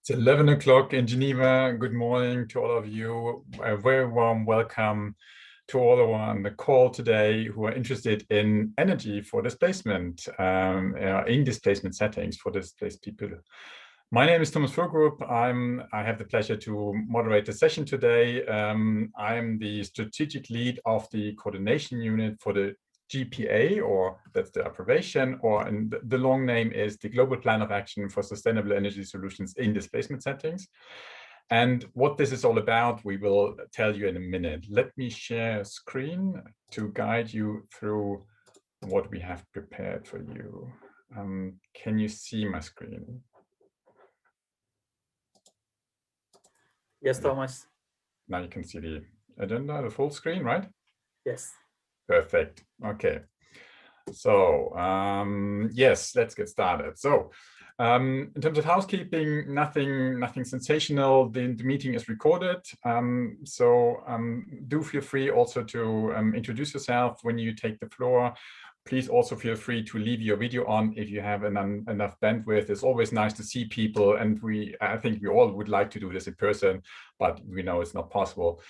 It's 11 o'clock in Geneva. Good morning to all of you. A very warm welcome to all on the call today who are interested in energy for displacement, in displacement settings for displaced people. My name is Thomas Furgrup. I have the pleasure to moderate the session today. I'm the strategic lead of the coordination unit for the GPA, or that's the abbreviation, or and the long name is the Global Plan of Action for Sustainable Energy Solutions in Displacement Settings. And what this is all about, we will tell you in a minute. Let me share a screen to guide you through what we have prepared for you. Can you see my screen? Yes, Thomas. Now you can see the agenda, the full screen, right? Yes. Perfect. Okay. So yes, let's get started. So in terms of housekeeping, nothing sensational. The meeting is recorded. Do feel free also to introduce yourself when you take the floor. Please also feel free to leave your video on if you have enough bandwidth. It's always nice to see people, and I think we all would like to do this in person, but we know it's not possible.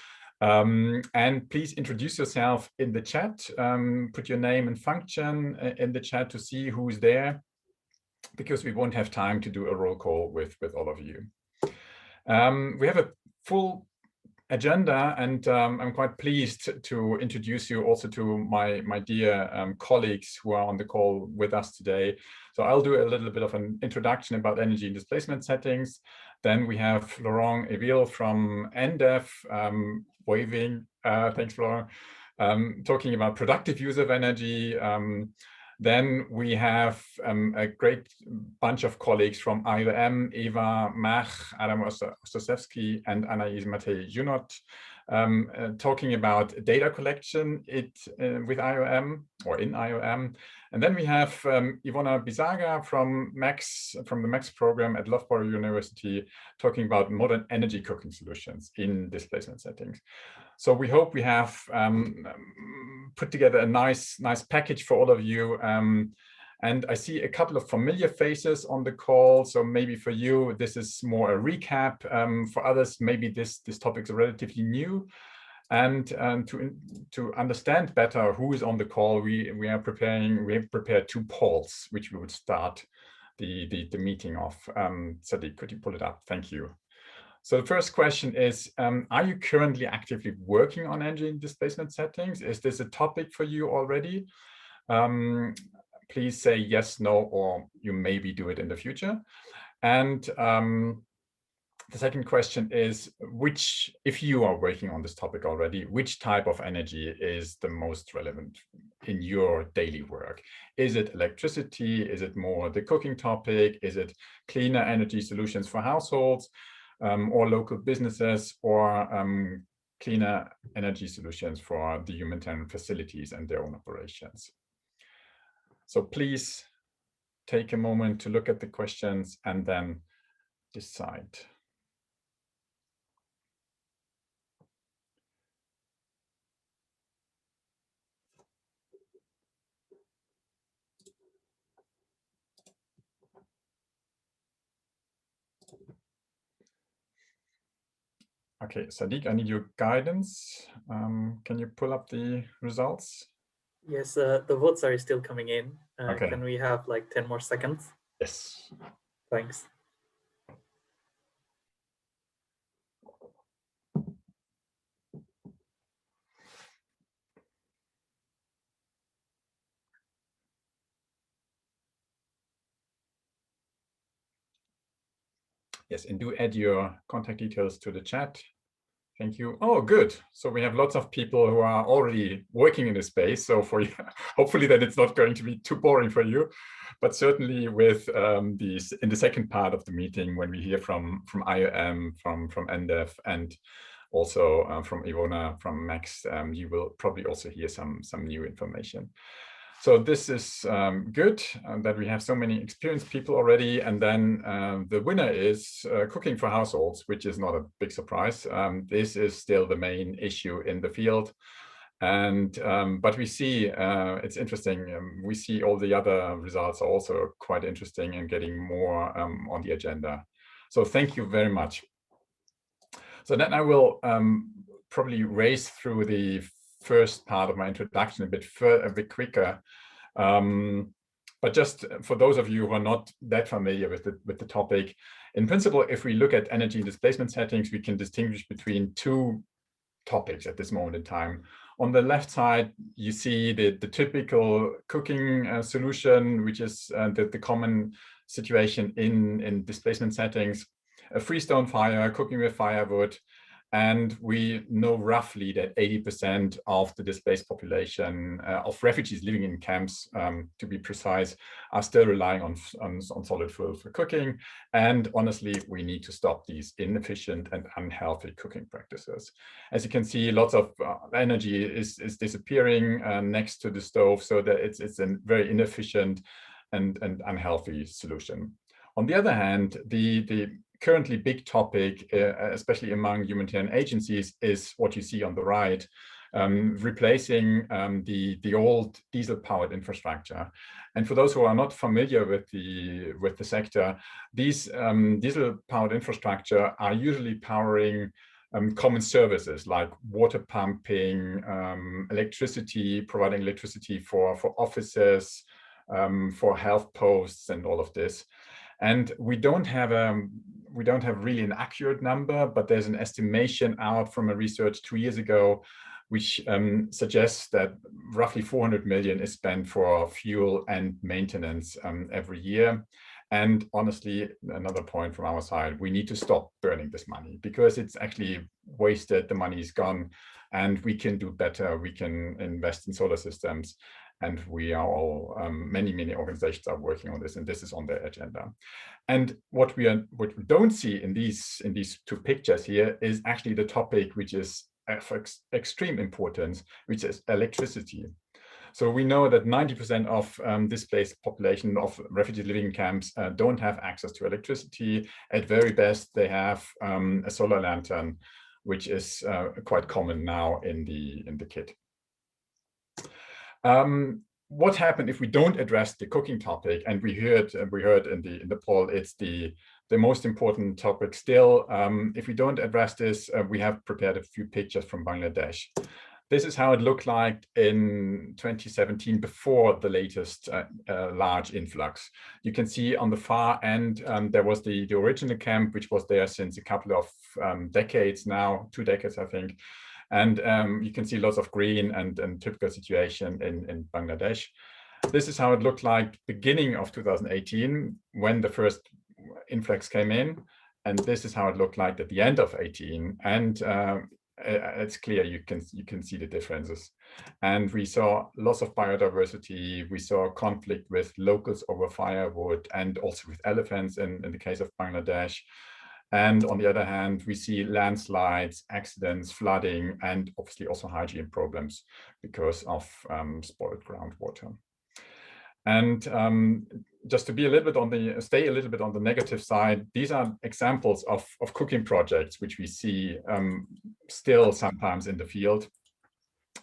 And please introduce yourself in the chat. Put your name and function in the chat to see who's there, because we won't have time to do a roll call with all of you. We have a full agenda, and I'm quite pleased to introduce you also to my dear colleagues who are on the call with us today. So I'll do a little bit of an introduction about energy and displacement settings. Then we have Laurent Eville from Ndf, waving, thanks Laurent, talking about productive use of energy. Then we have a great bunch of colleagues from IOM, Eva Mach, Adam Ostaszewski, and Anaïs Matej-Junot, talking about data collection with IOM or in IOM. And then we have Ivona Bizaga from the MAX program at Loughborough University, talking about modern energy cooking solutions in displacement settings. So we hope we have put together a nice package for all of you. And I see a couple of familiar faces on the call. So maybe for you, this is more a recap. For others, maybe this topic is relatively new. And to understand better who is on the call, we have prepared two polls, which we would start the meeting off. Sadiq, could you pull it up? Thank you. So the first question is, are you currently actively working on energy and displacement settings? Is this a topic for you already? Please say yes, no, or you maybe do it in the future. And the second question is, if you are working on this topic already, which type of energy is the most relevant in your daily work? Is it electricity? Is it more the cooking topic? Is it cleaner energy solutions for households? Or local businesses, or cleaner energy solutions for the humanitarian facilities and their own operations. So please take a moment to look at the questions and then decide. Okay, Sadiq, I need your guidance. Can you pull up the results? Yes, the votes are still coming in. Okay. Can we have like 10 more seconds? Yes. Thanks. Yes, and do add your contact details to the chat. Thank you. Oh, good. So we have lots of people who are already working in this space. So for you, hopefully then it's not going to be too boring for you, but certainly with these in the second part of the meeting, when we hear from IOM, from Ndf, and also from Ivona from Max, you will probably also hear some new information. So this is good that we have so many experienced people already. And then the winner is cooking for households, which is not a big surprise. This is still the main issue in the field. And but we see it's interesting. We see all the other results are also quite interesting and getting more on the agenda. So thank you very much. So then I will probably race through the first part of my introduction a bit quicker. But just for those of you who are not that familiar with the topic, in principle, if we look at energy and displacement settings, we can distinguish between two topics at this moment in time. On the left side, you see the typical cooking solution, which is the common situation in displacement settings. A freestone fire, cooking with firewood. And we know roughly that 80% of the displaced population of refugees living in camps, to be precise, are still relying on solid fuel for cooking. And honestly, we need to stop these inefficient and unhealthy cooking practices. As you can see, lots of energy is disappearing next to the stove, so that it's a very inefficient and unhealthy solution. On the other hand, the currently big topic, especially among humanitarian agencies, is what you see on the right, replacing the old diesel-powered infrastructure. And for those who are not familiar with the sector, these diesel-powered infrastructure are usually powering common services like water pumping, electricity, providing electricity for offices, for health posts, and all of this. And we don't have really an accurate number, but there's an estimation out from a research 2 years ago, which suggests that roughly 400 million is spent for fuel and maintenance every year. And honestly, another point from our side, we need to stop burning this money because it's actually wasted, the money is gone, and we can do better. We can invest in solar systems. And we are all, many organizations are working on this, and this is on their agenda. And what we don't see in these two pictures here is actually the topic which is of extreme importance, which is electricity. So we know that 90% of displaced population of refugees living in camps don't have access to electricity. At very best, they have a solar lantern, which is quite common now in the kit. What happened if we don't address the cooking topic? And we heard in the poll, it's the most important topic still. If we don't address this, we have prepared a few pictures from Bangladesh. This is how it looked like in 2017 before the latest large influx. You can see on the far end, there was the original camp, which was there since a couple of decades now, 2 decades, I think. And you can see lots of green and typical situation in Bangladesh. This is how it looked like beginning of 2018 when the first influx came in. And this is how it looked like at the end of 18. And it's clear you can see the differences. And we saw lots of biodiversity. We saw conflict with locals over firewood and also with elephants in the case of Bangladesh. And on the other hand, we see landslides, accidents, flooding, and obviously also hygiene problems because of spoiled groundwater. And just to be stay a little bit on the negative side, these are examples of cooking projects which we see still sometimes in the field.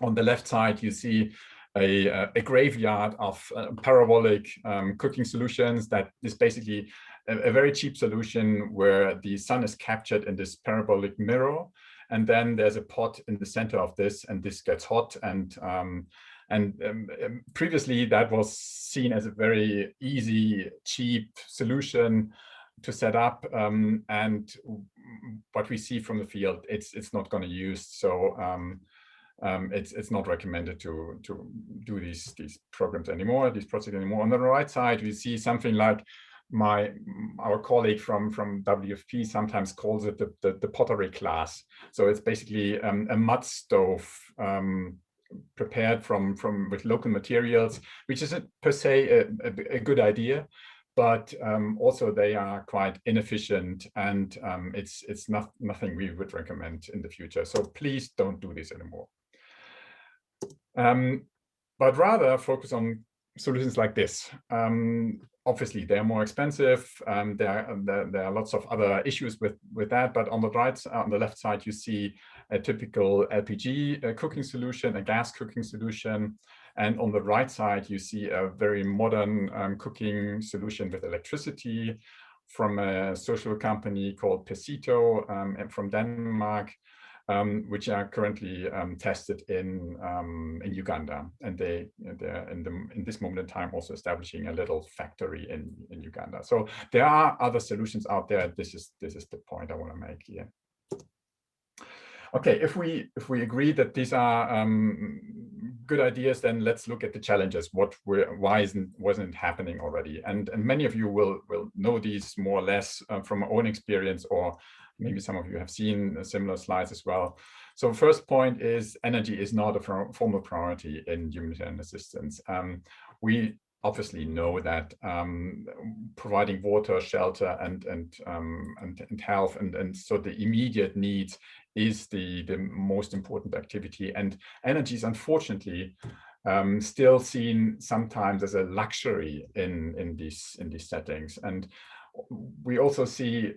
On the left side, you see a graveyard of parabolic cooking solutions that is basically a very cheap solution where the sun is captured in this parabolic mirror, and then there's a pot in the center of this, and this gets hot. And previously that was seen as a very easy, cheap solution to set up. And what we see from the field, it's not going to use. So it's not recommended to do these programs anymore, these projects anymore. On the right side, we see something like our colleague from WFP sometimes calls it the pottery class. So it's basically a mud stove prepared with local materials, which isn't per se a good idea, but also they are quite inefficient, and it's nothing we would recommend in the future. So please don't do this anymore. But rather focus on solutions like this. Obviously, they're more expensive. There are lots of other issues with that. But on the left side, you see a typical LPG cooking solution, a gas cooking solution. And on the right side, you see a very modern cooking solution with electricity from a social company called Pesito and from Denmark, which are currently tested in Uganda, and they're in this moment in time also establishing a little factory in Uganda. So there are other solutions out there. This is the point I want to make here. Okay, if we agree that these are good ideas, then let's look at the challenges. Why wasn't it happening already? And many of you will know these more or less from our own experience, or maybe some of you have seen similar slides as well. So first point is energy is not a formal priority in humanitarian assistance. We obviously know that providing water, shelter, and health, and so the immediate needs is the most important activity, and energy is unfortunately still seen sometimes as a luxury in these settings. And we also see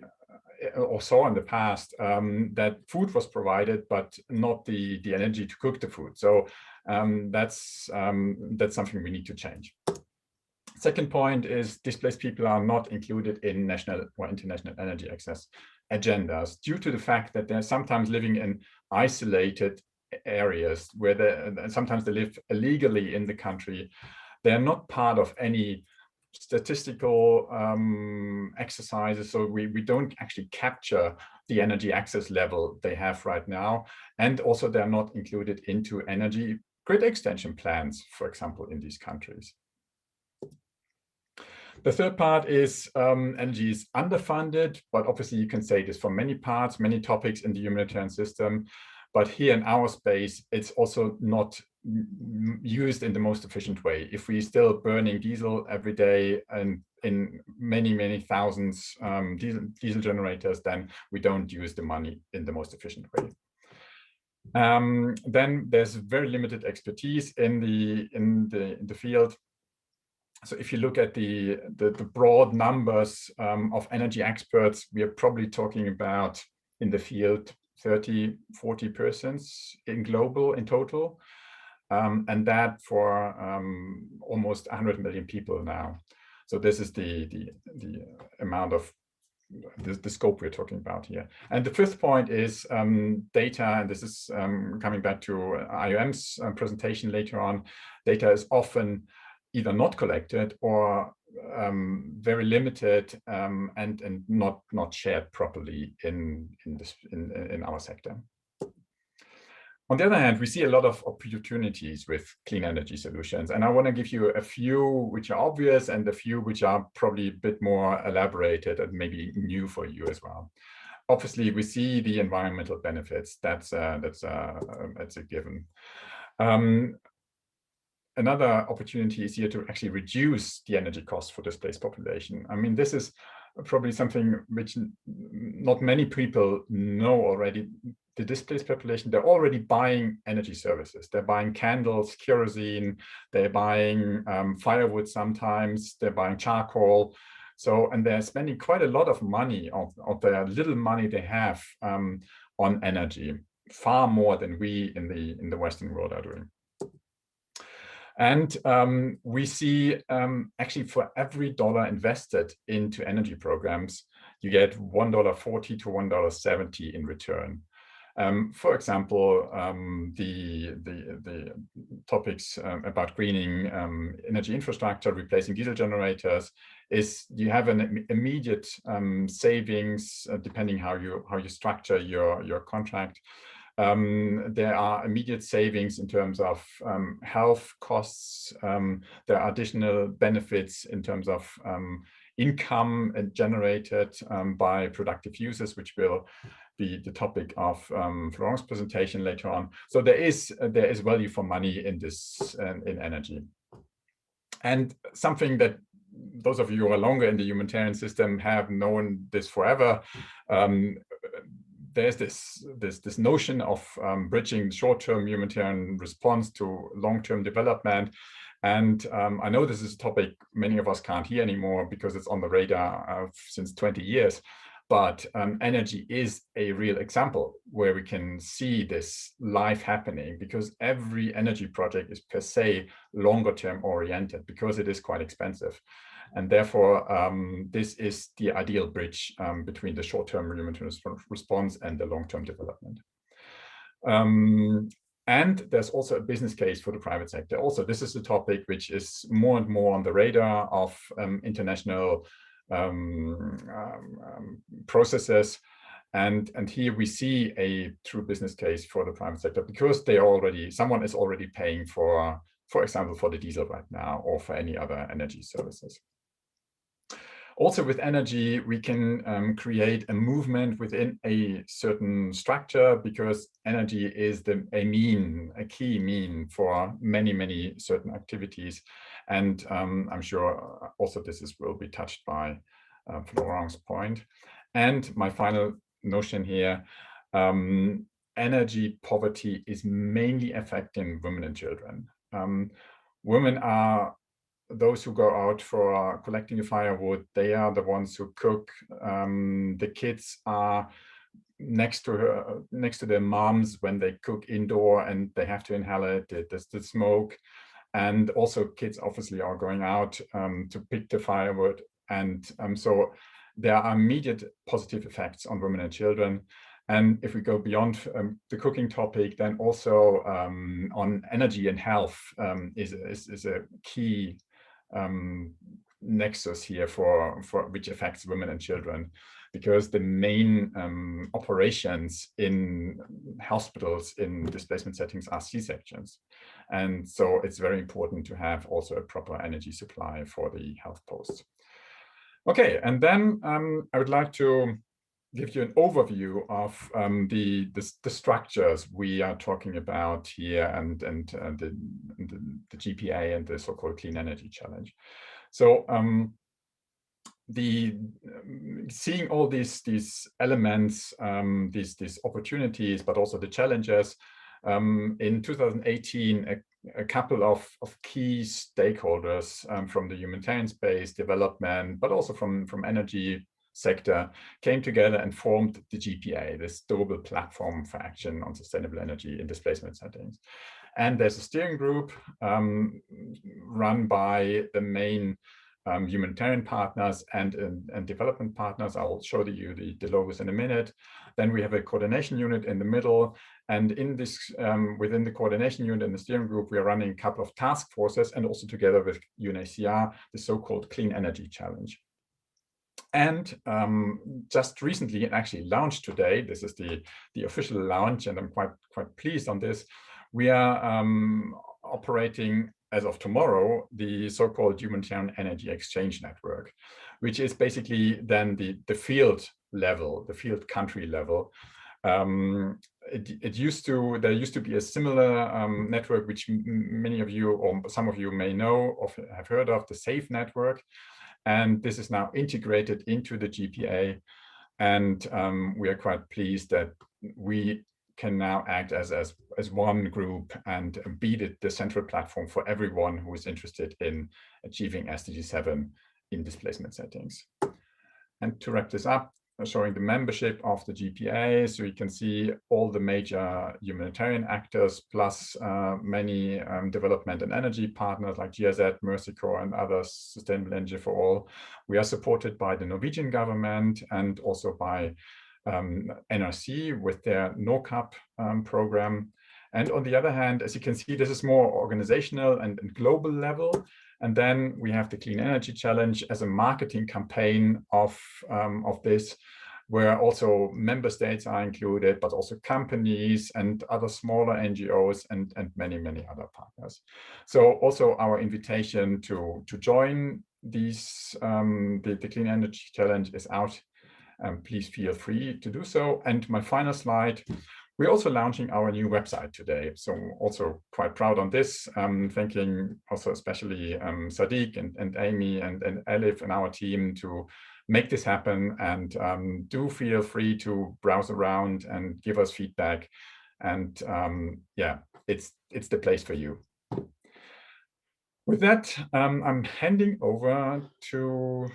or saw in the past that food was provided, but not the energy to cook the food. So that's something we need to change. Second point is displaced people are not included in national or international energy access agendas due to the fact that they're sometimes living in isolated areas where sometimes they live illegally in the country. They're not part of any statistical exercises, so we don't actually capture the energy access level they have right now, and also they're not included into energy grid extension plans, for example, in these countries. The third part is energy is underfunded, but obviously you can say this for many parts, many topics in the humanitarian system. But here in our space, it's also not used in the most efficient way. If we're still burning diesel every day and in many thousands diesel generators, then we don't use the money in the most efficient way. Then there's very limited expertise in the field. So if you look at the broad numbers of energy experts, we are probably talking about in the field 30, 40 persons in total, and that for almost 100 million people now. So this is the amount of the scope we're talking about here. And the fifth point is data, and this is coming back to IOM's presentation later on. Data is often either not collected or very limited and not shared properly in our sector. On the other hand, we see a lot of opportunities with clean energy solutions, and I want to give you a few which are obvious and a few which are probably a bit more elaborated and maybe new for you as well. Obviously, we see the environmental benefits. That's a given. Another opportunity is here to actually reduce the energy costs for displaced population. I mean, this is probably something which not many people know already. The displaced population, they're already buying energy services. They're buying candles, kerosene, they're buying firewood sometimes, they're buying charcoal. So, and they're spending quite a lot of money of the little money they have on energy, far more than we in the Western world are doing. And we see actually for every dollar invested into energy programs, you get $1.40 to $1.70 in return. For example, the topics about greening energy infrastructure, replacing diesel generators, is you have an immediate savings depending how you structure your contract. There are immediate savings in terms of health costs. There are additional benefits in terms of income generated by productive users, which will be the topic of Florent's presentation later on. So there is value for money in this in energy. And something that those of you who are longer in the humanitarian system have known this forever. There's this notion of bridging short-term humanitarian response to long-term development. And I know this is a topic many of us can't hear anymore because it's on the radar since 20 years. But energy is a real example where we can see this live happening, because every energy project is per se longer term oriented because it is quite expensive. And therefore, this is the ideal bridge between the short-term humanitarian response and the long-term development. And there's also a business case for the private sector. Also, this is a topic which is more and more on the radar of international processes. And here we see a true business case for the private sector, because someone is already paying for example, for the diesel right now, or for any other energy services. Also with energy, we can create a movement within a certain structure, because energy is a key mean for many certain activities. And I'm sure also will be touched by Florent's point. And my final notion here, energy poverty is mainly affecting women and children. Women are those who go out for collecting the firewood. They are the ones who cook. The kids are next to their moms when they cook indoor, and they have to inhale it, the smoke. And also kids obviously are going out to pick the firewood. And so there are immediate positive effects on women and children. And if we go beyond the cooking topic, then also on energy and health is a key nexus here for which affects women and children, because the main operations in hospitals in displacement settings are C-sections. And so it's very important to have also a proper energy supply for the health posts. Okay, and then I would like to give you an overview of the structures we are talking about here, and the GPA and the so-called Clean Energy Challenge. So seeing all these elements, these opportunities, but also the challenges, in 2018, a couple of key stakeholders from the humanitarian space, development, but also from energy sector, came together and formed the GPA, this global platform for action on sustainable energy in displacement settings. And there's a steering group run by the main humanitarian partners and development partners. I'll show you the logos in a minute. Then we have a coordination unit in the middle. And in this, within the coordination unit and the steering group, we are running a couple of task forces, and also together with UNHCR, the so-called Clean Energy Challenge. And just recently, and actually launched today, this is the official launch, and I'm quite pleased on this. We are operating as of tomorrow the so-called Humanitarian Energy Exchange Network, which is basically then the field level, the field country level. There used to be a similar network, which many of you or some of you may know or have heard of, the SAFE network. And this is now integrated into the GPA. And we are quite pleased that we can now act as one group and be the central platform for everyone who is interested in achieving SDG 7 in displacement settings. And to wrap this up, showing the membership of the GPA, so you can see all the major humanitarian actors, plus many development and energy partners like GIZ, Mercy Corps, and others, Sustainable Energy for All. We are supported by the Norwegian government and also by NRC with their NOCAP program. And on the other hand, as you can see, this is more organizational and global level. And then we have the Clean Energy Challenge as a marketing campaign of this, where also member states are included, but also companies and other smaller NGOs and many other partners. So also our invitation to join these the Clean Energy Challenge is out. Please feel free to do so. And my final slide, we're also launching our new website today. So also quite proud on this, thanking also especially Sadiq and Amy and Elif and our team to make this happen. And do feel free to browse around and give us feedback. And yeah, it's the place for you. With that, I'm handing over to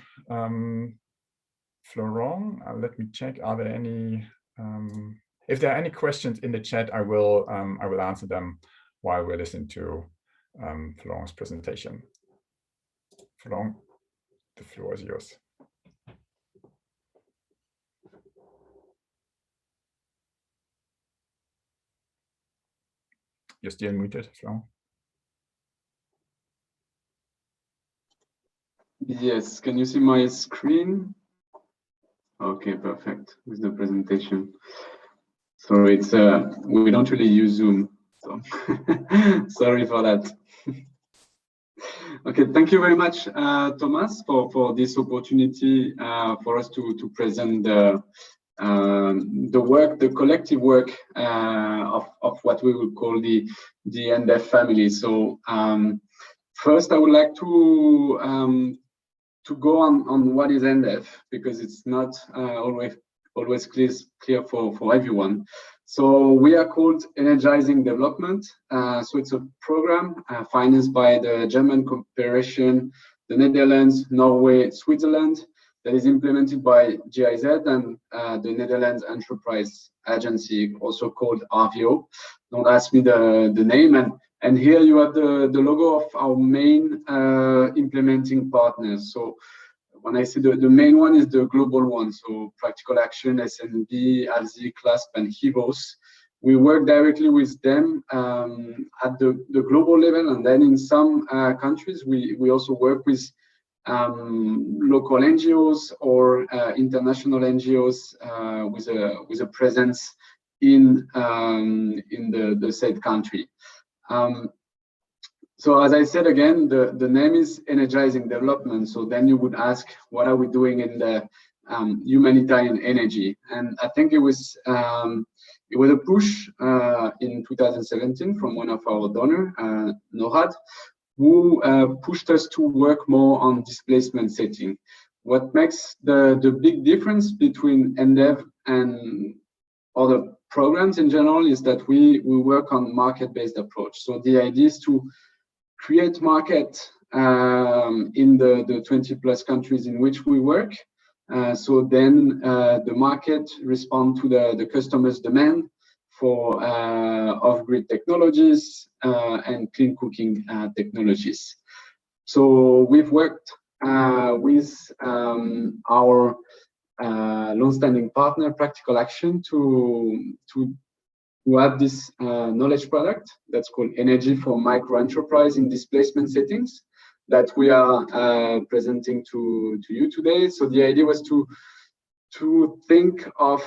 Florent. Let me check. Are there any? If there are any questions in the chat, I will answer them while we're listening to Florent's presentation. Florent. The floor is yours. You're still muted, Flo. Yes, can you see my screen? Okay, perfect, with the presentation. So it's we don't really use Zoom, so sorry for that. Okay, thank you very much, Thomas, for this opportunity for us to present the work, the collective work of what we would call the Ndf family. So first, I would like to go on what is Ndf, because it's not always clear for everyone. So we are called Energizing Development. So it's a program financed by the German Cooperation, the Netherlands, Norway, Switzerland, that is implemented by GIZ and the Netherlands Enterprise Agency, also called RVO. Don't ask me the name. And here you have the logo of our main implementing partners. So when I say the main one is the global one, so Practical Action, SNB, ALSI, CLASP, and HIVOS. We work directly with them at the global level, and then in some countries, we also work with local NGOs or international NGOs with a presence in the said country. So as I said again, the name is Energizing Development. So then you would ask, what are we doing in the humanitarian energy? And I think it was a push in 2017 from one of our donors, NORAD, who pushed us to work more on displacement setting. What makes the big difference between Ndf and other programs in general is that we work on market-based approach. So the idea is to create market in the 20 plus countries in which we work. So then the market respond to the customer's demand for off-grid technologies and clean cooking technologies. So we've worked with our long-standing partner, Practical Action, to have this knowledge product that's called Energy for Micro Enterprise in Displacement Settings that we are presenting to you today. So the idea was to think of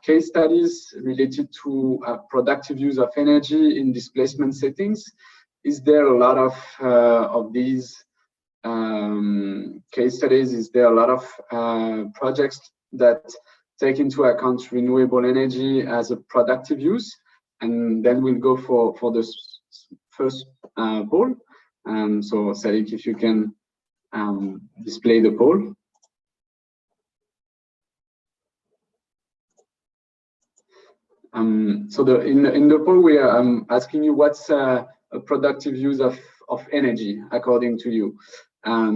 case studies related to productive use of energy in displacement settings. Is there a lot of these case studies? Is there a lot of projects that take into account renewable energy as a productive use? And then we'll go for the first poll. So Sadiq, if you can display the poll. So in the poll, we are asking you what's a productive use of energy according to you.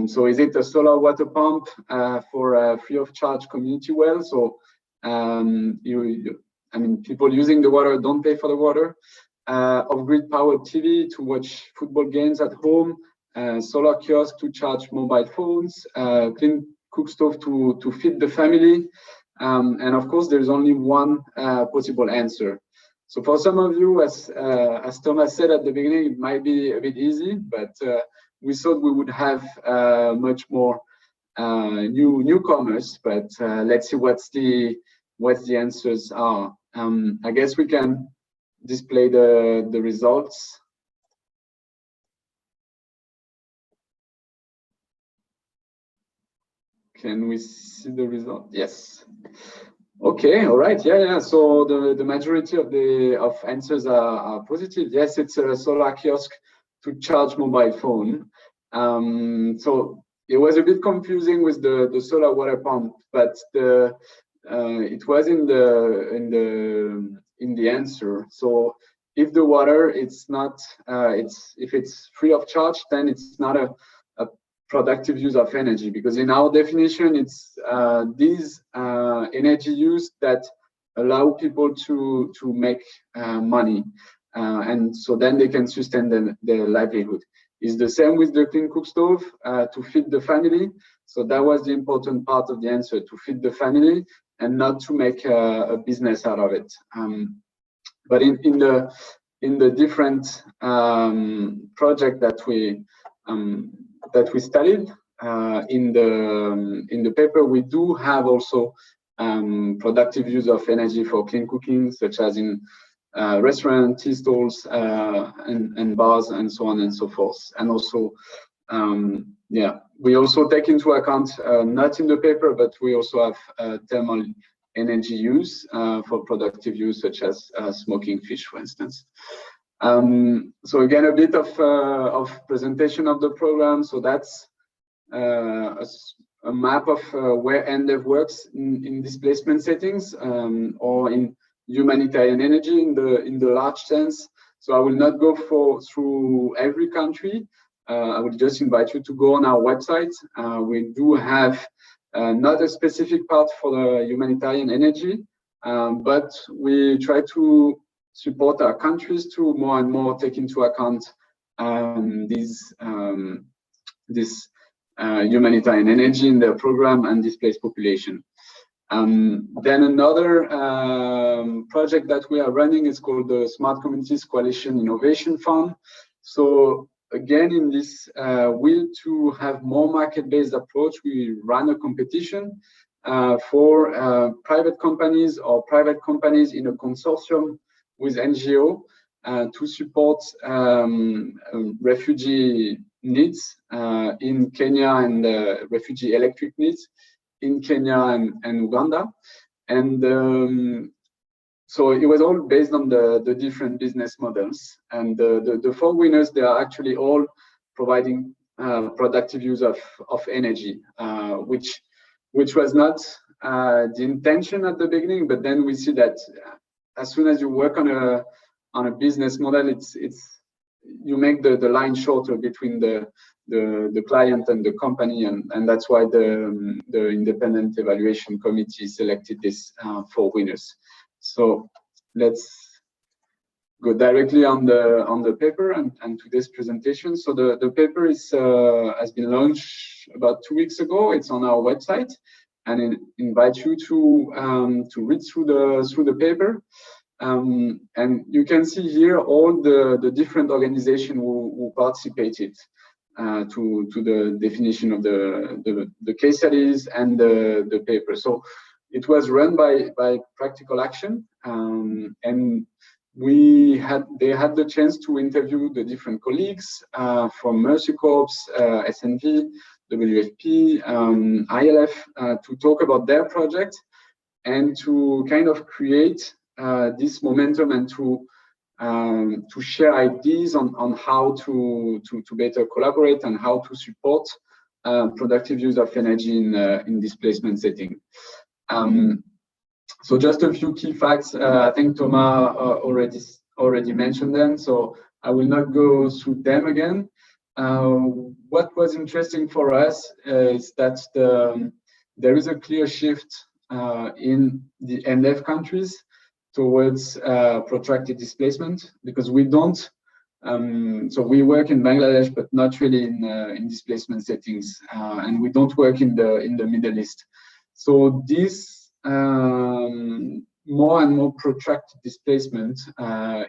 So is it a solar water pump for a free of charge community well? So I mean, people using the water don't pay for the water. Off-grid powered TV to watch football games at home. Solar kiosk to charge mobile phones. Clean cook stove to feed the family. And of course, there's only one possible answer. So for some of you, as Thomas said at the beginning, it might be a bit easy, but we thought we would have much more newcomers. But let's see what the answers are. I guess we can display the results. Can we see the result? Yes. Okay. All right. Yeah. So the majority of answers are positive. Yes, it's a solar kiosk to charge mobile phone. So it was a bit confusing with the solar water pump, but it was in the answer. So if the water it's not if it's free of charge, then it's not a productive use of energy, because in our definition it's these energy use that allow people to make money, and so then they can sustain their livelihood. is the same with the clean cook stove, to feed the family. So that was the important part of the answer, to feed the family and not to make a business out of it. But in the different project that we studied in the paper, we do have also productive use of energy for clean cooking, such as in restaurant, tea stalls, and bars, and so on and so forth. And also, yeah, we also take into account, not in the paper, but we also have thermal energy use for productive use, such as smoking fish, for instance. So again, a bit of presentation of the program. So that's a map of where Ndf works in displacement settings, or in humanitarian energy in the large sense. So I will not go through every country. I will just invite you to go on our website. We do have not a specific part for the humanitarian energy, but we try to support our countries to more and more take into account this humanitarian energy in their program and displaced population. Then another project that we are running is called the Smart Communities Coalition Innovation Fund. So again, in this will to have more market-based approach, we run a competition for private companies or private companies in a consortium with NGO to support refugee needs in Kenya and refugee electric needs in Kenya and Uganda. And so it was all based on the different business models. And the 4 winners, they are actually all providing productive use of energy, which was not the intention at the beginning, but then we see that as soon as you work on a business model, it's you make the line shorter between the client and the company, and that's why the independent evaluation committee selected these 4 winners. So let's go directly on the paper and to this presentation. So the paper is has been launched about 2 weeks ago. It's on our website, and I invite you to read through the paper. And you can see here all the different organizations who participated to the definition of the case studies and the paper. So it was run by Practical Action, and they had the chance to interview the different colleagues from Mercy Corps, SNV, WFP, ILF, to talk about their project and to kind of create this momentum and to share ideas on how to better collaborate and how to support productive use of energy in displacement setting. So just a few key facts. I think Thomas already mentioned them, so I will not go through them again. What was interesting for us is that there is a clear shift in the Ndf countries towards protracted displacement, because we don't. So we work in Bangladesh, but not really in displacement settings, and we don't work in the Middle East. So this more and more protracted displacement,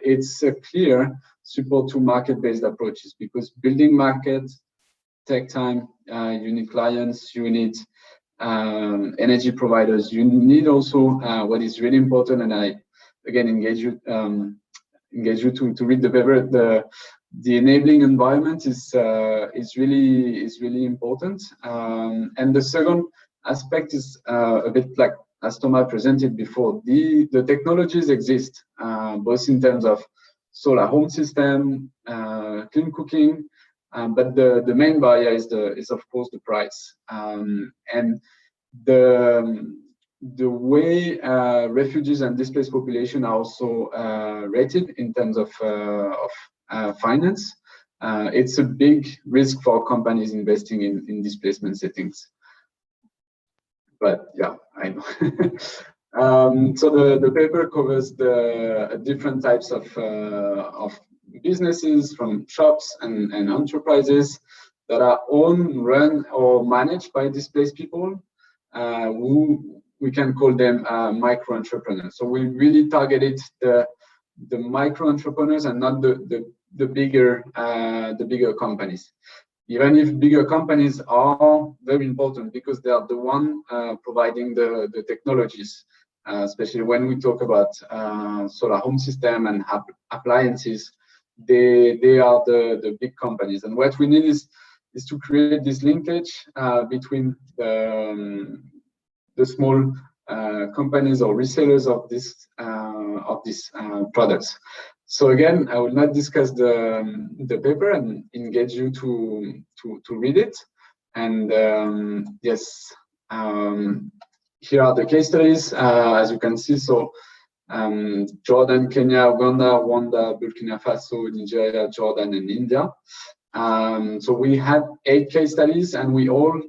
it's a clear support to market-based approaches, because building markets take time. You need clients, you need energy providers, you need also what is really important, and I again engage you to read the paper. The enabling environment is really important, and the second aspect is a bit like as Thomas presented before. The technologies exist both in terms of solar home system, clean cooking, but the main barrier is of course the price, and the way refugees and displaced population are also rated in terms of finance. It's a big risk for companies investing in displacement settings. But yeah, I know. So the paper covers the different types of businesses, from shops and enterprises that are owned, run, or managed by displaced people, who we can call them micro entrepreneurs. So we really targeted the micro entrepreneurs and not the bigger companies. Even if bigger companies are very important because they are the one providing the technologies, especially when we talk about solar home system and appliances, they are the big companies. And what we need is to create this linkage between the small companies or resellers of these products. So again, I will not discuss the paper and engage you to read it. And yes, here are the case studies, as you can see. So Jordan, Kenya, Uganda, Rwanda, Burkina Faso, Nigeria, Jordan, and India. So we had 8 case studies, and we all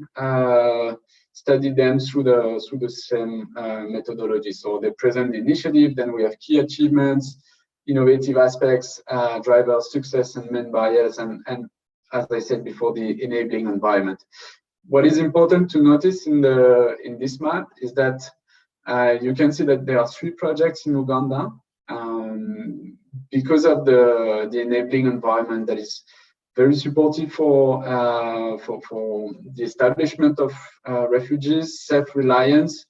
studied them through the same methodology. So they present the initiative, then we have key achievements, innovative aspects, drivers, success, and main barriers, and as I said before, the enabling environment. What is important to notice in this map is that you can see that there are 3 projects in Uganda because of the enabling environment that is very supportive for the establishment of refugees, self-reliance,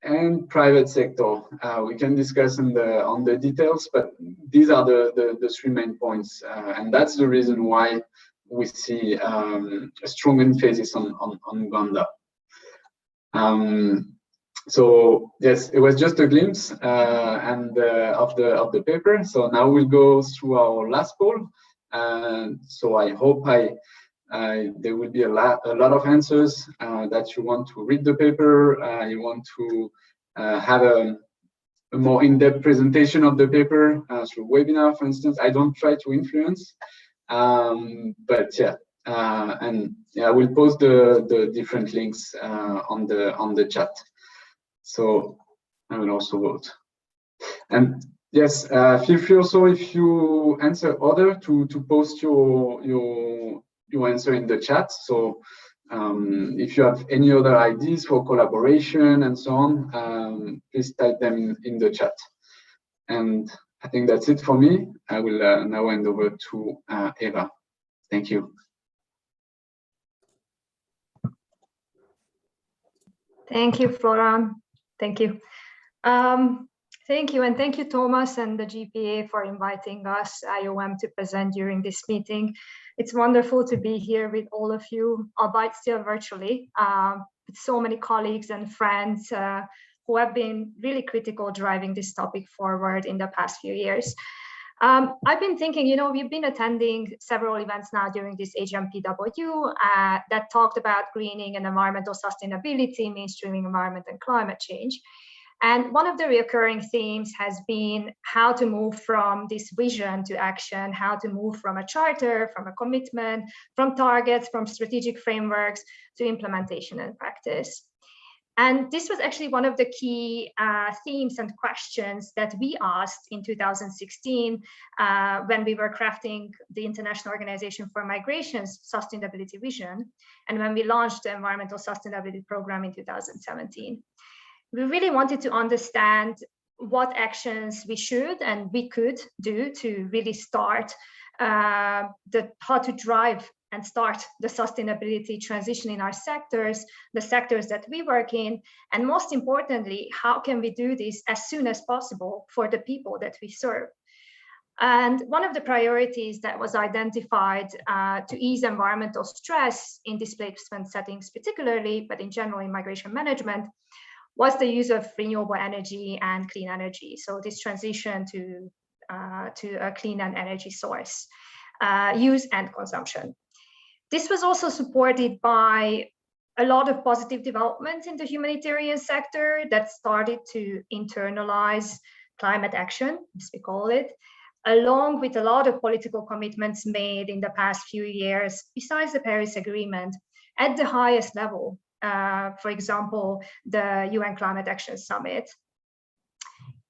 and private sector. We can discuss on the details, but these are the 3 main points, and that's the reason why we see a strong emphasis on Uganda. So yes, it was just a glimpse of the paper. So now we'll go through our last poll. So I hope there will be a lot of answers that you want to read the paper, you want to have a more in-depth presentation of the paper through webinar, for instance. I don't try to influence, but yeah, and yeah, we'll post the different links on the chat. So I will also vote. And yes, feel free also, if you answer order, to post your answer in the chat. So if you have any other ideas for collaboration and so on, please type them in the chat. And I think that's it for me. I will now hand over to Eva. Thank you. Thank you, Florent. Thank you. Thank you, and thank you, Thomas and the GPA, for inviting us, IOM, to present during this meeting. It's wonderful to be here with all of you, albeit still virtually, with so many colleagues and friends who have been really critical driving this topic forward in the past few years. I've been thinking, we've been attending several events now during this HNPW that talked about greening and environmental sustainability, mainstreaming environment and climate change. And one of the recurring themes has been how to move from this vision to action, how to move from a charter, from a commitment, from targets, from strategic frameworks to implementation and practice. And this was actually one of the key themes and questions that we asked in 2016 when we were crafting the International Organization for Migration's sustainability vision, and when we launched the Environmental Sustainability Program in 2017. We really wanted to understand what actions we should and we could do to really start how to drive and start the sustainability transition in our sectors, the sectors that we work in, and most importantly, how can we do this as soon as possible for the people that we serve? And one of the priorities that was identified to ease environmental stress in displacement settings particularly, but in general in migration management, was the use of renewable energy and clean energy. So this transition to a clean energy source, use and consumption. This was also supported by a lot of positive developments in the humanitarian sector that started to internalize climate action, as we call it, along with a lot of political commitments made in the past few years, besides the Paris Agreement, at the highest level. For example, the UN Climate Action Summit.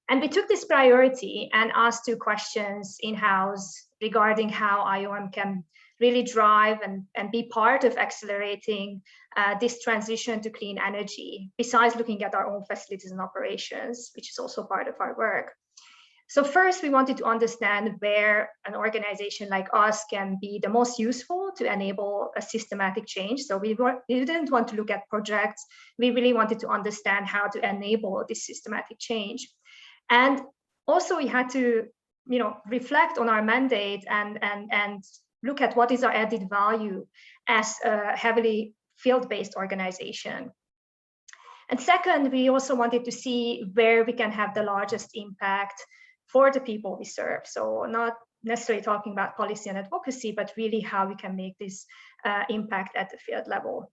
And we took this priority and asked 2 questions in-house regarding how IOM can really drive and be part of accelerating this transition to clean energy, besides looking at our own facilities and operations, which is also part of our work. So first, we wanted to understand where an organization like us can be the most useful to enable a systematic change. So we didn't want to look at projects. We really wanted to understand how to enable this systematic change. And also we had to, reflect on our mandate and look at what is our added value as a heavily field-based organization. And second, we also wanted to see where we can have the largest impact for the people we serve. So not necessarily talking about policy and advocacy, but really how we can make this impact at the field level.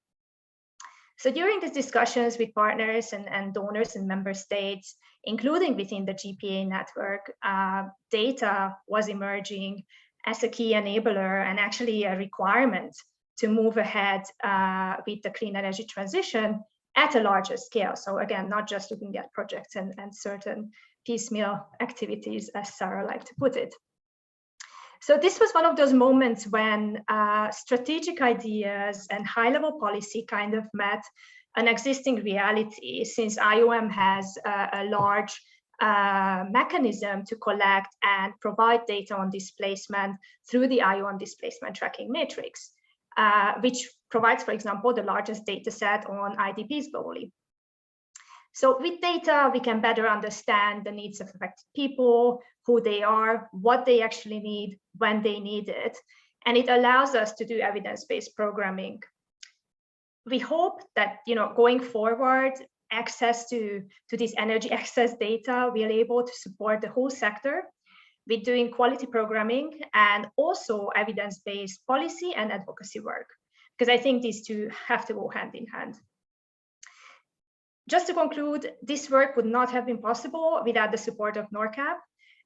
So during these discussions with partners and donors in member states, including within the GPA network, data was emerging as a key enabler and actually a requirement to move ahead with the clean energy transition at a larger scale. So again, not just looking at projects and certain piecemeal activities, as Sarah liked to put it. So this was one of those moments when strategic ideas and high-level policy kind of met an existing reality, since IOM has a large mechanism to collect and provide data on displacement through the IOM displacement tracking matrix, which provides, for example, the largest data set on IDPs globally. So with data, we can better understand the needs of affected people, who they are, what they actually need, when they need it. And it allows us to do evidence-based programming. We hope that, going forward, access to this energy access data will be able to support the whole sector with doing quality programming and also evidence-based policy and advocacy work, because I think these two have to go hand in hand. Just to conclude, this work would not have been possible without the support of NORCAP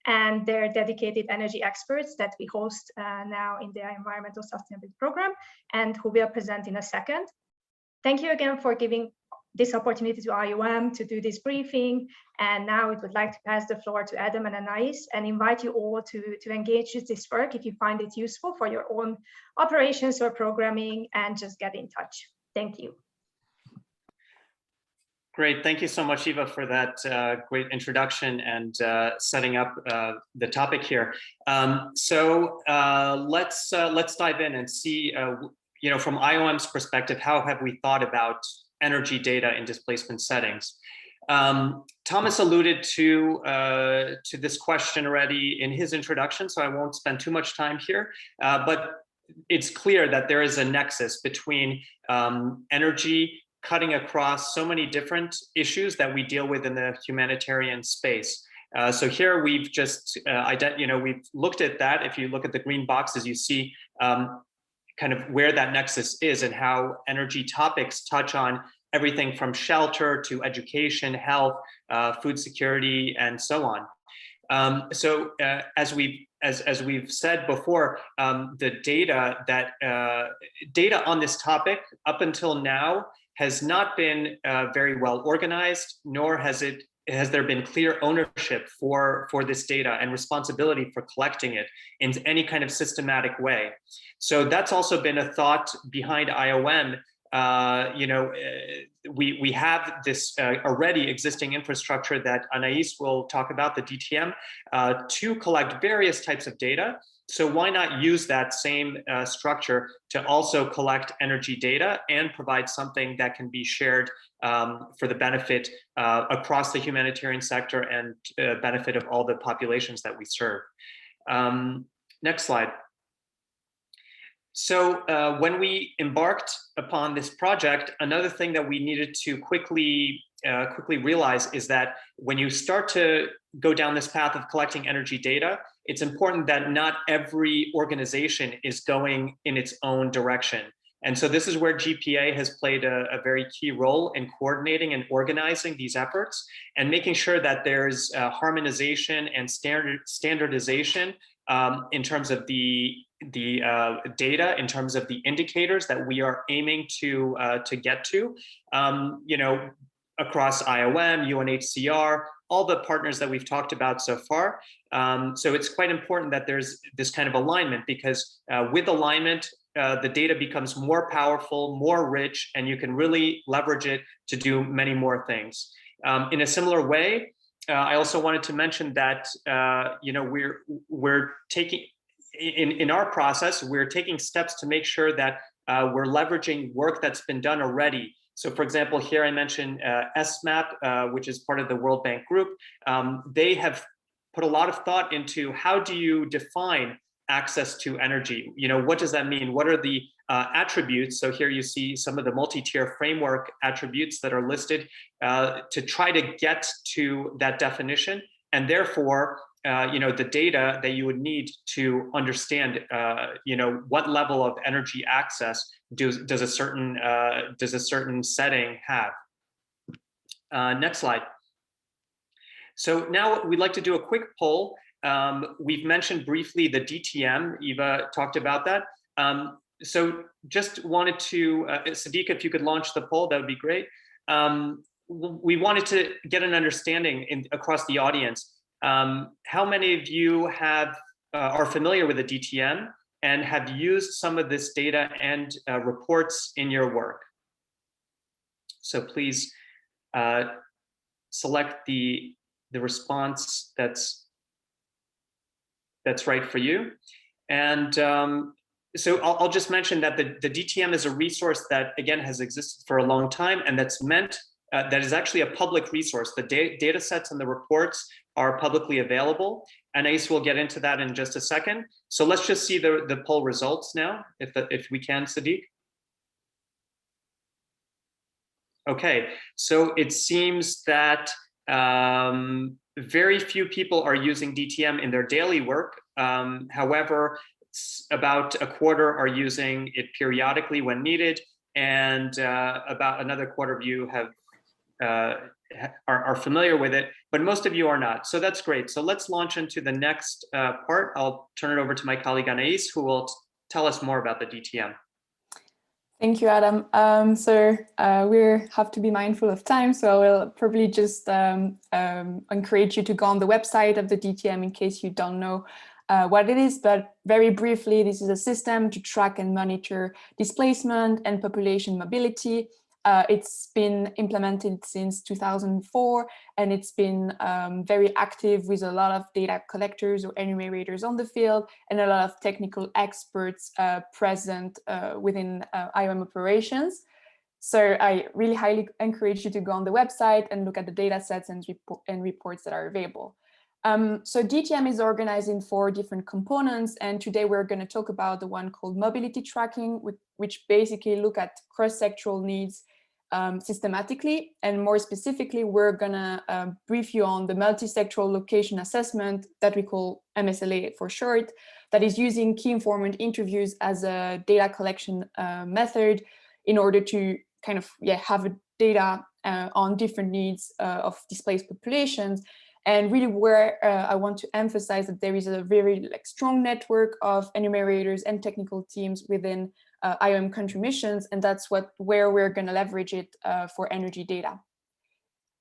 and their dedicated energy experts that we host now in their Environmental Sustainability Program and who will present in a second. Thank you again for giving this opportunity to IOM to do this briefing. And now we would like to pass the floor to Adam and Anais and invite you all to engage with this work if you find it useful for your own operations or programming, and just get in touch. Thank you. Great, thank you so much, Eva, for that great introduction and setting up the topic here. So let's dive in and see, from IOM's perspective, how have we thought about energy data in displacement settings? Thomas alluded to this question already in his introduction, so I won't spend too much time here. But it's clear that there is a nexus between energy cutting across so many different issues that we deal with in the humanitarian space. So here we've just, we've looked at that. If you look at the green boxes, you see kind of where that nexus is and how energy topics touch on everything from shelter to education, health, food security, and so on. So as we've said before, the data on this topic up until now has not been very well organized, nor has there been clear ownership for this data and responsibility for collecting it in any kind of systematic way. So that's also been a thought behind IOM. We have this already existing infrastructure that Anais will talk about, the DTM, to collect various types of data. So why not use that same structure to also collect energy data and provide something that can be shared for the benefit across the humanitarian sector and benefit of all the populations that we serve. Next slide. So when we embarked upon this project, another thing that we needed to quickly realize is that when you start to go down this path of collecting energy data, it's important that not every organization is going in its own direction. And so this is where GPA has played a very key role in coordinating and organizing these efforts and making sure that there's harmonization and standardization in terms of the data, in terms of the indicators that we are aiming to get to, across IOM, UNHCR, all the partners that we've talked about so far. So it's quite important that there's this kind of alignment, because with alignment, the data becomes more powerful, more rich, and you can really leverage it to do many more things. In a similar way, I also wanted to mention that we're taking in our process, we're taking steps to make sure that we're leveraging work that's been done already. So, for example, here I mentioned SMAP, which is part of the World Bank Group. They have put a lot of thought into how do you define access to energy? What does that mean? What are the attributes? So here you see some of the multi-tier framework attributes that are listed to try to get to that definition, and therefore, the data that you would need to understand, what level of energy access does a certain setting have. Next slide. So now we'd like to do a quick poll. We've mentioned briefly the DTM. Eva talked about that. So just wanted to, Sadiq, if you could launch the poll, that would be great. We wanted to get an understanding across the audience. How many of you are familiar with the DTM and have used some of this data and reports in your work? So please select the response that's right for you. And so I'll just mention that the DTM is a resource that, again, has existed for a long time, and that is actually a public resource. The data sets and the reports are publicly available. Anais will get into that in just a second. So let's just see the poll results now, if we can, Sadiq. Okay, so it seems that very few people are using DTM in their daily work. However, about a quarter are using it periodically when needed, and about another quarter of you are familiar with it, but most of you are not. So that's great. So let's launch into the next part. I'll turn it over to my colleague Anais, who will tell us more about the DTM. Thank you, Adam. We have to be mindful of time, so I will probably just encourage you to go on the website of the DTM in case you don't know what it is. But very briefly, this is a system to track and monitor displacement and population mobility. It's been implemented since 2004, and it's been very active with a lot of data collectors or enumerators on the field and a lot of technical experts present within IOM operations. So I really highly encourage you to go on the website and look at the data sets and reports that are available. So DTM is organized in 4 different components, and today we're going to talk about the one called mobility tracking, which basically look at cross-sectoral needs systematically, and more specifically, we're going to brief you on the multi-sectoral location assessment that we call MSLA for short, that is using key informant interviews as a data collection method in order to kind of have a data on different needs of displaced populations. And really where I want to emphasize that there is a very strong network of enumerators and technical teams within IOM country missions, and that's where we're going to leverage it for energy data.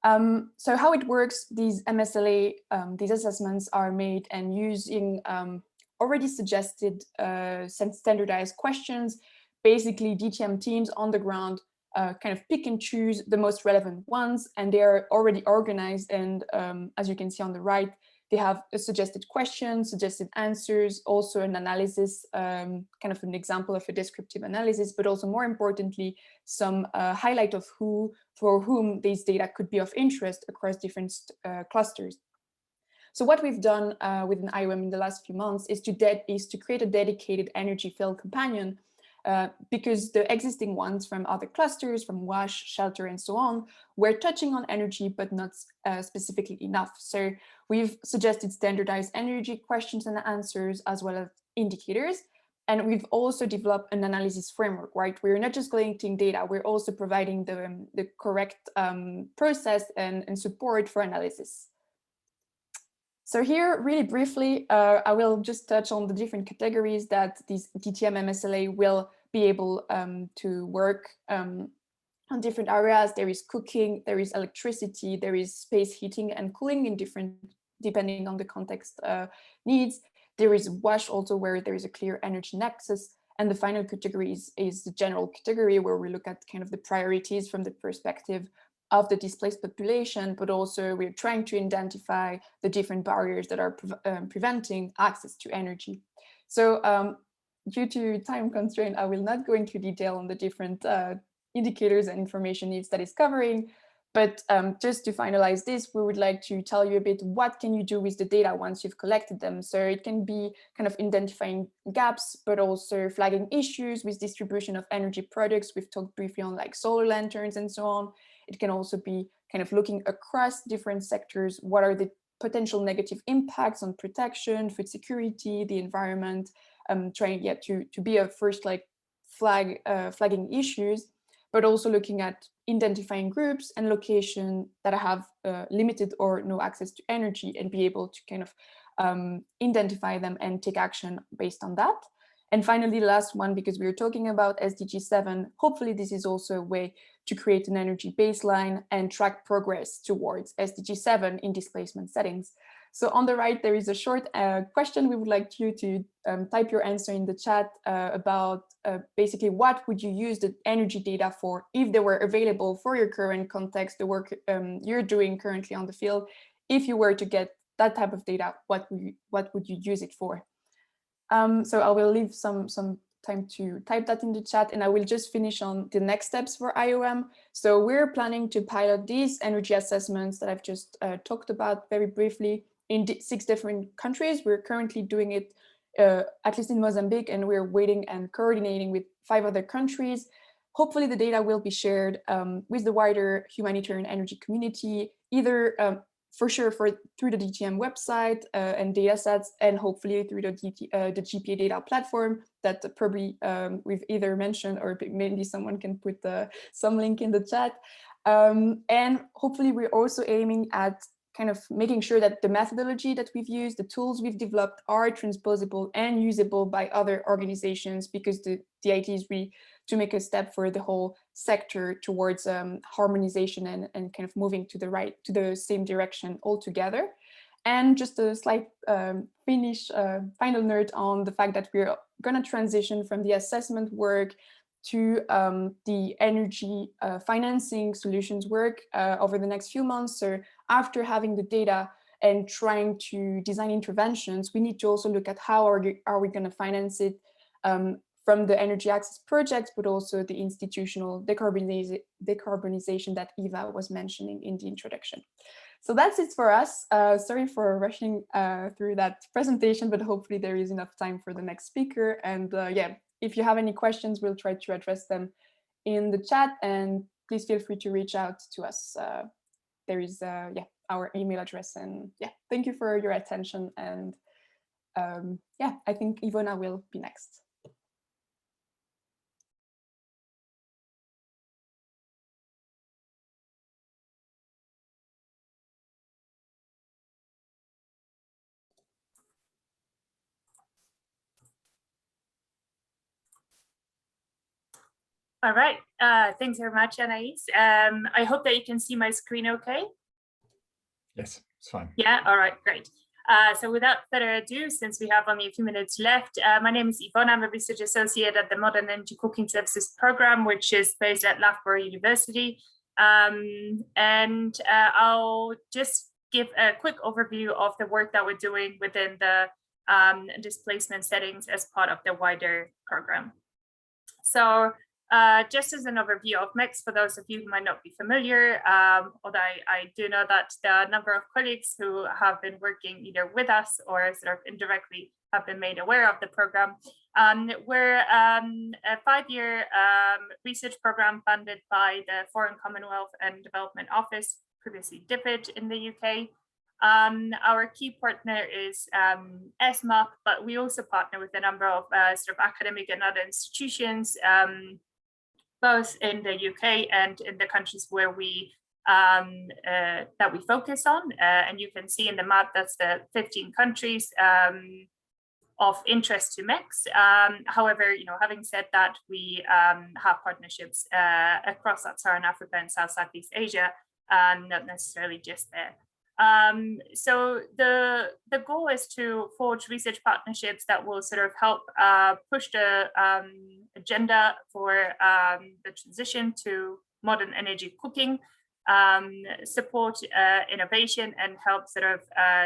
So how it works, these MSLA, these assessments are made and using already suggested standardized questions. Basically, DTM teams on the ground kind of pick and choose the most relevant ones, and they are already organized. And as you can see on the right, they have a suggested question, suggested answers, also an analysis, kind of an example of a descriptive analysis, but also more importantly, some highlight of for whom these data could be of interest across different clusters. So what we've done within IOM in the last few months is to create a dedicated energy field companion, because the existing ones from other clusters, from WASH, shelter, and so on, were touching on energy, but not specifically enough. So we've suggested standardized energy questions and answers, as well as indicators. And we've also developed an analysis framework, right? We're not just collecting data, we're also providing the correct process and support for analysis. So here, really briefly, I will just touch on the different categories that these DTM MSLA will be able to work on different areas. There is cooking, there is electricity, there is space heating and cooling in different, depending on the context needs. There is wash also, where there is a clear energy nexus. And the final category is the general category, where we look at kind of the priorities from the perspective of the displaced population, but also we're trying to identify the different barriers that are preventing access to energy. So due to time constraint, I will not go into detail on the different indicators and information needs that is covering, but just to finalize this, we would like to tell you a bit what can you do with the data once you've collected them. So it can be kind of identifying gaps, but also flagging issues with distribution of energy products. We've talked briefly on like solar lanterns and so on. It can also be kind of looking across different sectors. What are the potential negative impacts on protection, food security, the environment, trying to be a first like flagging issues, but also looking at identifying groups and locations that have limited or no access to energy, and be able to kind of identify them and take action based on that. And finally, the last one, because we were talking about SDG 7, hopefully this is also a way to create an energy baseline and track progress towards SDG 7 in displacement settings. So on the right, there is a short question. We would like you to type your answer in the chat about basically what would you use the energy data for if they were available for your current context, the work you're doing currently on the field. If you were to get that type of data, what would you use it for? So I will leave some time to type that in the chat, and I will just finish on the next steps for IOM. So we're planning to pilot these energy assessments that I've just talked about very briefly in 6 different countries. We're currently doing it at least in Mozambique, and we're waiting and coordinating with 5 other countries. Hopefully the data will be shared with the wider humanitarian energy community, either for sure through the DTM website and data sets, and hopefully through the GPA data platform that probably we've either mentioned, or maybe someone can put some link in the chat. And hopefully we're also aiming at kind of making sure that the methodology that we've used, the tools we've developed, are transposable and usable by other organizations, because the idea is really to make a step for the whole sector towards harmonization and kind of moving to the same direction altogether. And just a slight final note on the fact that we're going to transition from the assessment work to the energy financing solutions work over the next few months. So after having the data and trying to design interventions, we need to also look at how are we going to finance it from the energy access projects, but also the institutional decarbonization that Eva was mentioning in the introduction. So that's it for us. Sorry for rushing through that presentation, but hopefully there is enough time for the next speaker. And yeah, if you have any questions, we'll try to address them in the chat, and please feel free to reach out to us. There is our email address, and yeah, thank you for your attention. And yeah, I think Ivona will be next. All right, thanks very much, Anais. I hope that you can see my screen okay. Yes, it's fine. Yeah, all right, great. So without further ado, since we have only a few minutes left, my name is Ivona. I'm a research associate at the Modern Energy Cooking Services program, which is based at Loughborough University. And I'll just give a quick overview of the work that we're doing within the displacement settings as part of the wider program. So just as an overview of MEX, for those of you who might not be familiar, although I do know that there are a number of colleagues who have been working either with us or sort of indirectly have been made aware of the program. We're a 5-year research program funded by the Foreign Commonwealth and Development Office, previously DFID in the UK. Our key partner is ESMAP, but we also partner with a number of sort of academic and other institutions, both in the UK and in the countries where we that we focus on. And you can see in the map, that's the 15 countries of interest to MEX. However, having said that, we have partnerships across Sub-Saharan Africa and South Southeast Asia, not necessarily just there. So the goal is to forge research partnerships that will sort of help push the agenda for the transition to modern energy cooking, support innovation and help sort of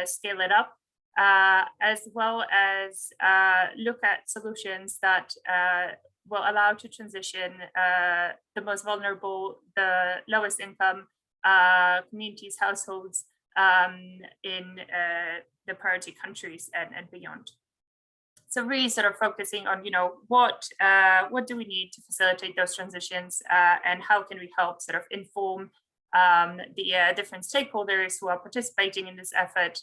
scale it up, as well as look at solutions that will allow to transition the most vulnerable, the lowest income communities, households in the priority countries and beyond. So really sort of focusing on, what do we need to facilitate those transitions, and how can we help sort of inform the different stakeholders who are participating in this effort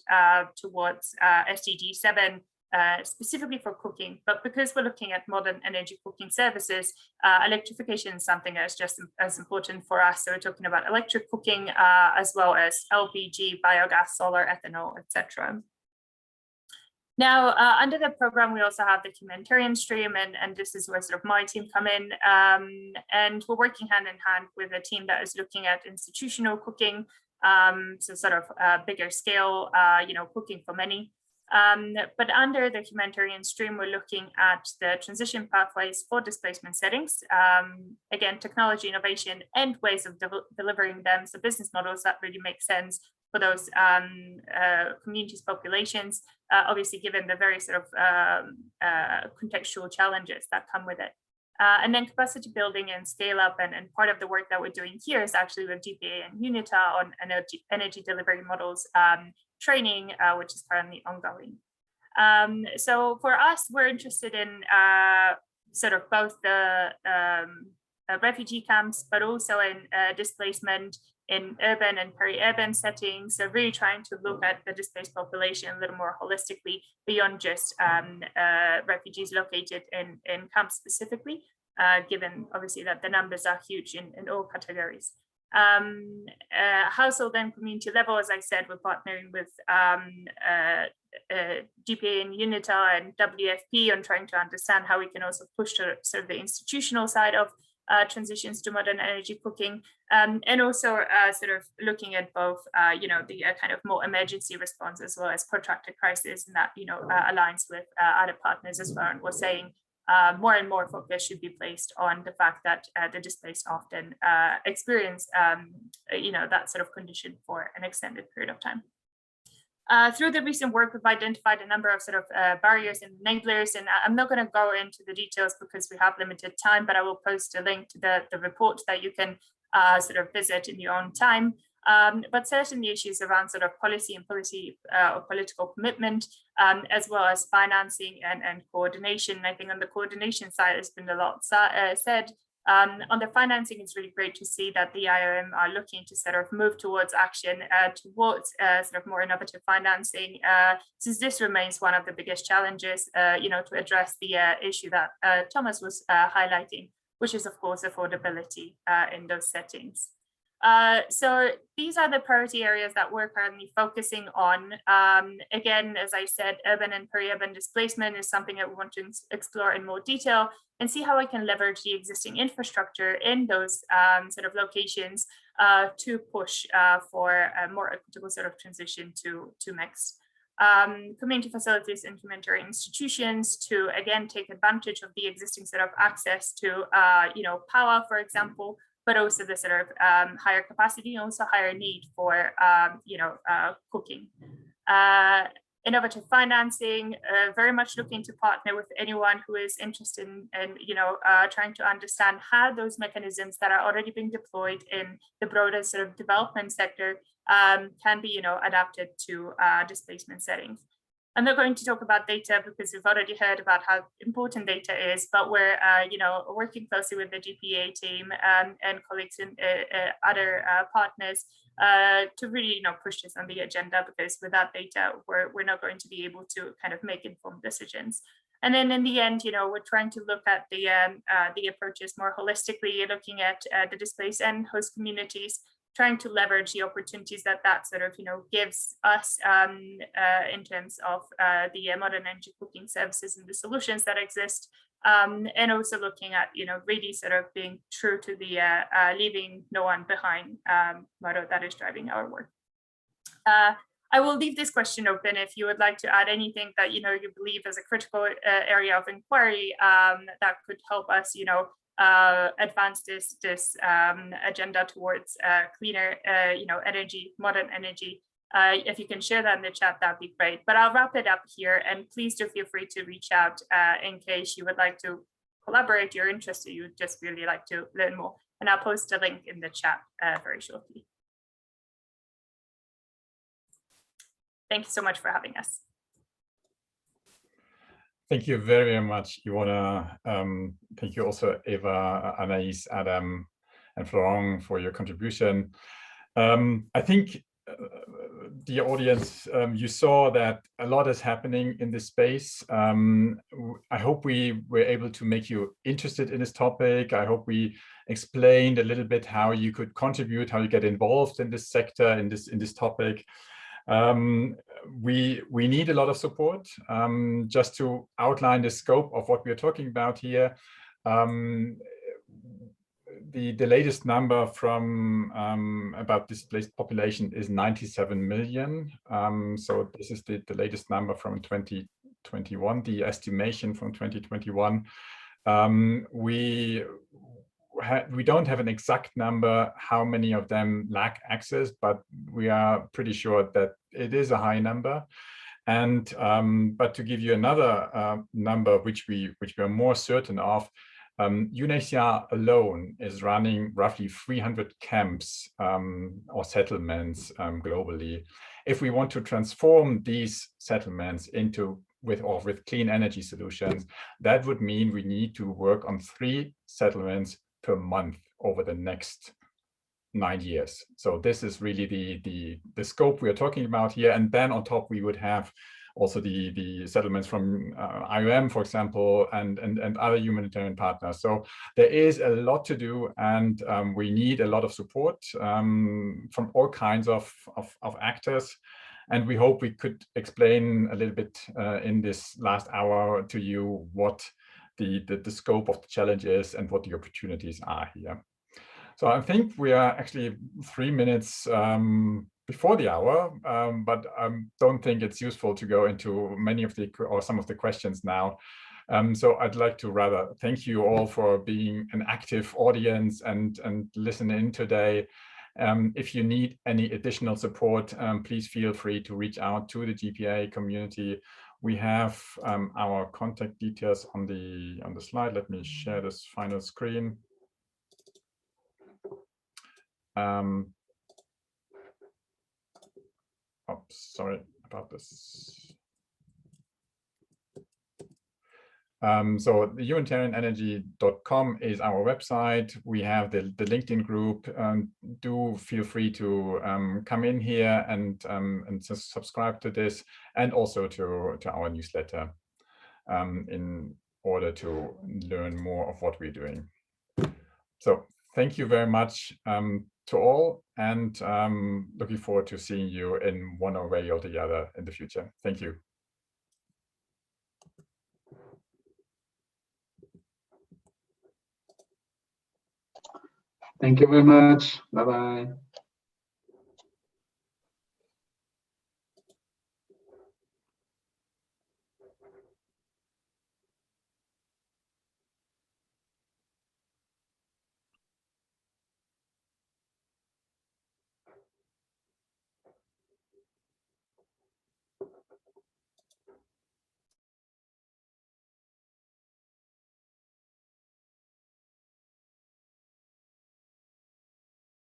towards SDG 7, specifically for cooking. But because we're looking at modern energy cooking services, electrification is something that is just as important for us. So we're talking about electric cooking, as well as LPG, biogas, solar, ethanol, etc. Now, under the program, we also have the Humanitarian stream, and this is where sort of my team come in, and we're working hand in hand with a team that is looking at institutional cooking, so sort of bigger scale, cooking for many. But under the Humanitarian stream, we're looking at the transition pathways for displacement settings, again, technology innovation and ways of delivering them, so business models that really make sense for those communities, populations, obviously given the very sort of contextual challenges that come with it. And then capacity building and scale up, and part of the work that we're doing here is actually with GPA and UNITA on energy delivery models training, which is currently ongoing. So for us, we're interested in sort of both the refugee camps, but also in displacement in urban and peri-urban settings. So really trying to look at the displaced population a little more holistically beyond just refugees located in camps specifically, given obviously that the numbers are huge in all categories. Household and community level, as I said, we're partnering with GPA and UNITA and WFP on trying to understand how we can also push to sort of the institutional side of transitions to modern energy cooking, and also sort of looking at both, the kind of more emergency response as well as protracted crisis, and that aligns with other partners as well. And we're saying more and more focus should be placed on the fact that the displaced often experience, that sort of condition for an extended period of time. Through the recent work, we've identified a number of sort of barriers and enablers, and I'm not going to go into the details because we have limited time, but I will post a link to the report that you can sort of visit in your own time. But certainly issues around sort of policy and or political commitment, as well as financing and coordination. I think on the coordination side, there's been a lot said. On the financing, it's really great to see that the IOM are looking to sort of move towards action, towards sort of more innovative financing, since this remains one of the biggest challenges, to address the issue that Thomas was highlighting, which is of course affordability in those settings. So these are the priority areas that we're currently focusing on. Again, as I said, urban and peri-urban displacement is something that we want to explore in more detail and see how we can leverage the existing infrastructure in those sort of locations to push for a more equitable sort of transition to MEX. Community facilities and humanitarian institutions to, again, take advantage of the existing sort of access to, power, for example, but also the sort of higher capacity, also higher need for, cooking. Innovative financing, very much looking to partner with anyone who is interested in trying to understand how those mechanisms that are already being deployed in the broader sort of development sector can be, adapted to displacement settings. I'm not going to talk about data because we've already heard about how important data is, but we're, working closely with the GPA team and colleagues and other partners to really, push this on the agenda, because without data, we're not going to be able to kind of make informed decisions. And then in the end, we're trying to look at the approaches more holistically, looking at the displaced and host communities, trying to leverage the opportunities that sort of, gives us in terms of the modern energy cooking services and the solutions that exist. And also looking at, really sort of being true to the leaving no one behind motto that is driving our work. I will leave this question open if you would like to add anything that, you believe is a critical area of inquiry that could help us, advance this agenda towards cleaner, energy, modern energy. If you can share that in the chat, that'd be great. But I'll wrap it up here, and please do feel free to reach out in case you would like to collaborate, you're interested, you would just really like to learn more. And I'll post a link in the chat very shortly. Thank you so much for having us. Thank you very, very much, Ivona. Thank you also, Eva, Anais, Adam, and Florent for your contribution. I think, dear audience, you saw that a lot is happening in this space. I hope we were able to make you interested in this topic. I hope we explained a little bit how you could contribute, how you get involved in this sector, in this topic. We need a lot of support. Just to outline the scope of what we are talking about here, the latest number from about displaced population is 97 million. So this is the latest number from 2021, the estimation from 2021. We don't have an exact number how many of them lack access, but we are pretty sure that it is a high number. And but to give you another number, which we are more certain of, UNHCR alone is running roughly 300 camps or settlements globally. If we want to transform these settlements into with clean energy solutions, that would mean we need to work on 3 settlements per month over the next 9 years. So this is really the scope we are talking about here. And then on top, we would have also the settlements from IOM, for example, and other humanitarian partners. So there is a lot to do, and we need a lot of support from all kinds of actors. And we hope we could explain a little bit in this last hour to you what the scope of the challenge is and what the opportunities are here. So I think we are actually 3 minutes before the hour, but I don't think it's useful to go into many of the or some of the questions now. So I'd like to rather thank you all for being an active audience and listen in today. If you need any additional support, please feel free to reach out to the GPA community. We have our contact details on the slide. Let me share this final screen. Sorry about this. So the humanitarianenergy.com is our website. We have the LinkedIn group. Do feel free to come in here and just subscribe to this, and also to our newsletter in order to learn more of what we're doing. So thank you very much to all, and looking forward to seeing you in one way or the other in the future. Thank you. Thank you very much. Bye-bye.